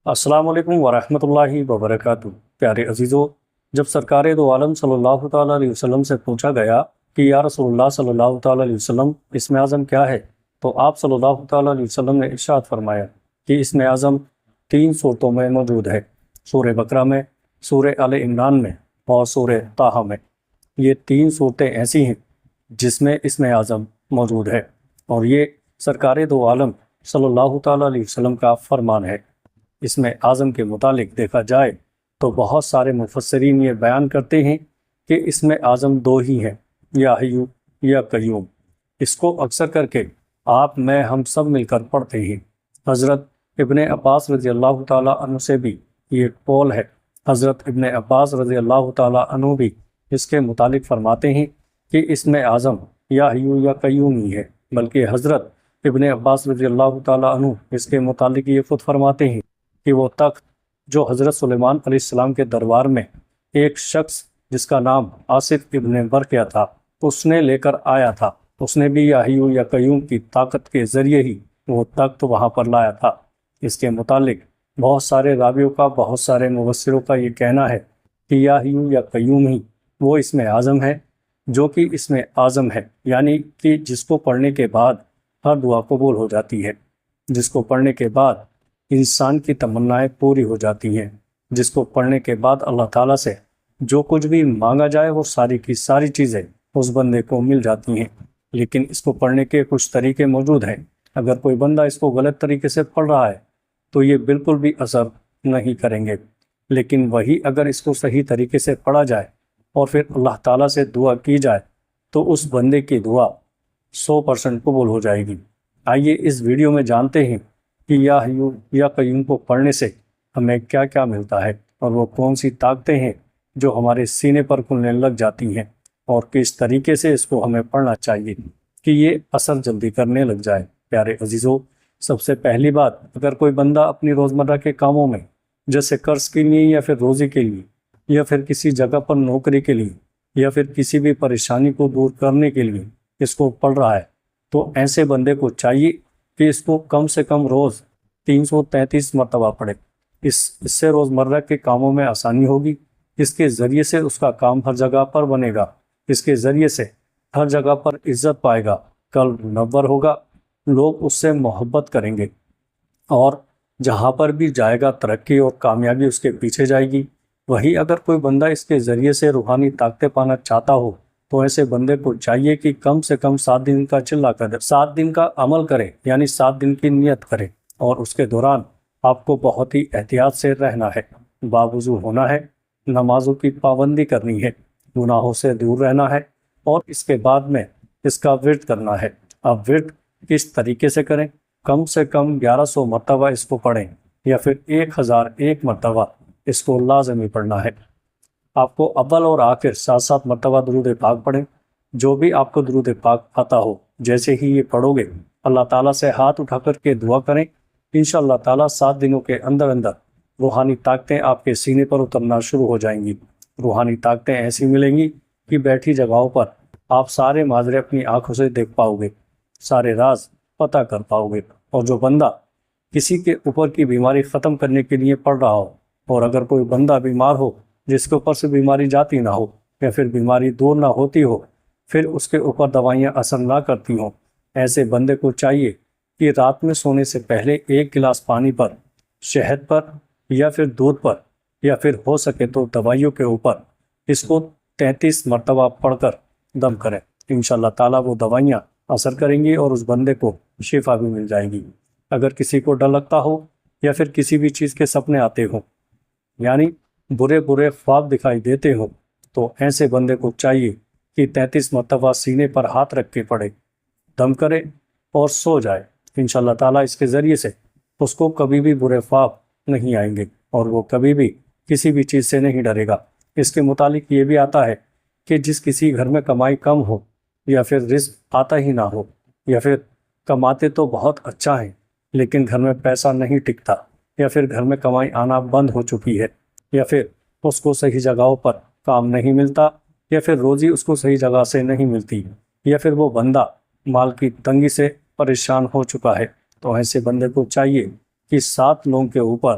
السلام علیکم ورحمۃ اللہ وبرکاتہ۔ پیارے عزیزو، جب سرکار دو عالم صلی اللہ تعالیٰ علیہ وسلم سے پوچھا گیا کہ یا رسول اللہ صلی اللہ تعالیٰ علیہ وسلم اسم اعظم کیا ہے، تو آپ صلی اللہ تعالیٰ علیہ وسلم نے ارشاد فرمایا کہ اسم اعظم 3 صورتوں میں موجود ہے، سورہ بقرہ میں، سورہ آل عمران میں اور سورہ طٰہٰ میں۔ یہ 3 صورتیں ایسی ہیں جس میں اسم اعظم موجود ہے، اور یہ سرکار دو عالم صلی اللہ تعالیٰ علیہ وسلم کا فرمان ہے۔ اسم اعظم کے متعلق دیکھا جائے تو بہت سارے مفسرین یہ بیان کرتے ہیں کہ اسم اعظم 2 ہی ہیں، یا حیو یا قیوم۔ اس کو اکثر کر کے آپ میں ہم سب مل کر پڑھتے ہیں۔ حضرت ابن عباس رضی اللہ تعالیٰ عنہ سے بھی یہ قول ہے۔ حضرت ابن عباس رضی اللہ تعالیٰ عنہ بھی اس کے متعلق فرماتے ہیں کہ اسم اعظم یا حیو یا قیوم ہی ہے، بلکہ حضرت ابن عباس رضی اللہ تعالیٰ عنہ اس کے متعلق یہ خود فرماتے ہیں کہ وہ تخت جو حضرت سلیمان علیہ السلام کے دربار میں ایک شخص جس کا نام آصف ابن برقیہ تھا اس نے لے کر آیا تھا، اس نے بھی یا حیو یا قیوم کی طاقت کے ذریعے ہی وہ تخت وہاں پر لایا تھا۔ اس کے متعلق بہت سارے راویوں کا، بہت سارے مفسروں کا یہ کہنا ہے کہ یا حیو یا قیوم ہی وہ اسم اعظم ہے، جو کہ اسم اعظم ہے، یعنی کہ جس کو پڑھنے کے بعد ہر دعا قبول ہو جاتی ہے، جس کو پڑھنے کے بعد انسان کی تمنائیں پوری ہو جاتی ہیں، جس کو پڑھنے کے بعد اللہ تعالیٰ سے جو کچھ بھی مانگا جائے وہ ساری کی ساری چیزیں اس بندے کو مل جاتی ہیں۔ لیکن اس کو پڑھنے کے کچھ طریقے موجود ہیں۔ اگر کوئی بندہ اس کو غلط طریقے سے پڑھ رہا ہے تو یہ بالکل بھی اثر نہیں کریں گے، لیکن وہی اگر اس کو صحیح طریقے سے پڑھا جائے اور پھر اللہ تعالیٰ سے دعا کی جائے تو اس بندے کی دعا 100% قبول ہو جائے گی۔ آئیے اس ویڈیو میں جانتے ہیں کہ یا حیو یا قیوم کو پڑھنے سے ہمیں کیا کیا ملتا ہے، اور وہ کون سی طاقتیں ہیں جو ہمارے سینے پر کھلنے لگ جاتی ہیں، اور کس طریقے سے اس کو ہمیں پڑھنا چاہیے کہ یہ اثر جلدی کرنے لگ جائے۔ پیارے عزیزو، سب سے پہلی بات، اگر کوئی بندہ اپنی روزمرہ کے کاموں میں جیسے قرض کے لیے یا پھر روزی کے لیے یا پھر کسی جگہ پر نوکری کے لیے یا پھر کسی بھی پریشانی کو دور کرنے کے لیے اس کو پڑھ رہا ہے، تو ایسے بندے کو چاہیے کہ اس کو کم سے کم روز 333 مرتبہ پڑھے۔ اس سے روزمرہ کے کاموں میں آسانی ہوگی، اس کے ذریعے سے اس کا کام ہر جگہ پر بنے گا، اس کے ذریعے سے ہر جگہ پر عزت پائے گا، قلب منور ہوگا، لوگ اس سے محبت کریں گے، اور جہاں پر بھی جائے گا ترقی اور کامیابی اس کے پیچھے جائے گی۔ وہی اگر کوئی بندہ اس کے ذریعے سے روحانی طاقتیں پانا چاہتا ہو تو ایسے بندے کو چاہیے کہ کم سے کم 7 دن کا چلہ کرے، 7 دن کا عمل کرے، یعنی 7 دن کی نیت کرے، اور اس کے دوران آپ کو بہت ہی احتیاط سے رہنا ہے، باوضو ہونا ہے، نمازوں کی پابندی کرنی ہے، گناہوں سے دور رہنا ہے، اور اس کے بعد میں اس کا ورد کرنا ہے۔ اب ورد کس طریقے سے کریں؟ کم سے کم 1100 مرتبہ اس کو پڑھیں، یا پھر 1001 مرتبہ اس کو لازمی پڑھنا ہے۔ آپ کو اول اور آخر 7 مرتبہ درود پاک پڑھیں، جو بھی آپ کو درود پاک آتا ہو۔ جیسے ہی یہ پڑھو گے اللہ تعالیٰ سے ہاتھ اٹھا کر کے دعا کریں، انشاءاللہ تعالیٰ 7 دنوں کے اندر اندر روحانی طاقتیں آپ کے سینے پر اترنا شروع ہو جائیں گی۔ روحانی طاقتیں ایسی ملیں گی کہ بیٹھی جگہوں پر آپ سارے ماجرے اپنی آنکھوں سے دیکھ پاؤ گے، سارے راز پتہ کر پاؤ گے۔ اور جو بندہ کسی کے اوپر کی بیماری ختم کرنے کے لیے پڑھ رہا ہو، اور اگر کوئی بندہ بیمار ہو جس کے اوپر سے بیماری جاتی نہ ہو یا پھر بیماری دور نہ ہوتی ہو، پھر اس کے اوپر دوائیاں اثر نہ کرتی ہوں، ایسے بندے کو چاہیے کہ رات میں سونے سے پہلے 1 گلاس پانی پر، شہد پر یا پھر دودھ پر یا پھر ہو سکے تو دوائیوں کے اوپر اس کو 33 مرتبہ پڑھ کر دم کریں۔ انشاءاللہ تعالیٰ وہ دوائیاں اثر کریں گی اور اس بندے کو شفا بھی مل جائے گی۔ اگر کسی کو ڈر لگتا ہو یا پھر کسی بھی چیز کے سپنے آتے ہوں، یعنی برے برے خواب دکھائی دیتے ہوں، تو ایسے بندے کو چاہیے کہ 33 مرتبہ سینے پر ہاتھ رکھ کے پڑھے، دم کرے اور سو جائے۔ انشاءاللہ تعالیٰ اس کے ذریعے سے اس کو کبھی بھی برے خواب نہیں آئیں گے، اور وہ کبھی بھی کسی بھی چیز سے نہیں ڈرے گا۔ اس کے متعلق یہ بھی آتا ہے کہ جس کسی گھر میں کمائی کم ہو یا پھر رزق آتا ہی نہ ہو، یا پھر کماتے تو بہت اچھا ہے لیکن گھر میں پیسہ نہیں ٹکتا، یا پھر گھر میں کمائی آنا بند ہو چکی ہے، یا پھر اس کو صحیح جگہوں پر کام نہیں ملتا، یا پھر روزی اس کو صحیح جگہ سے نہیں ملتی، یا پھر وہ بندہ مال کی تنگی سے پریشان ہو چکا ہے، تو ایسے بندے کو چاہیے کہ 7 لوگوں کے اوپر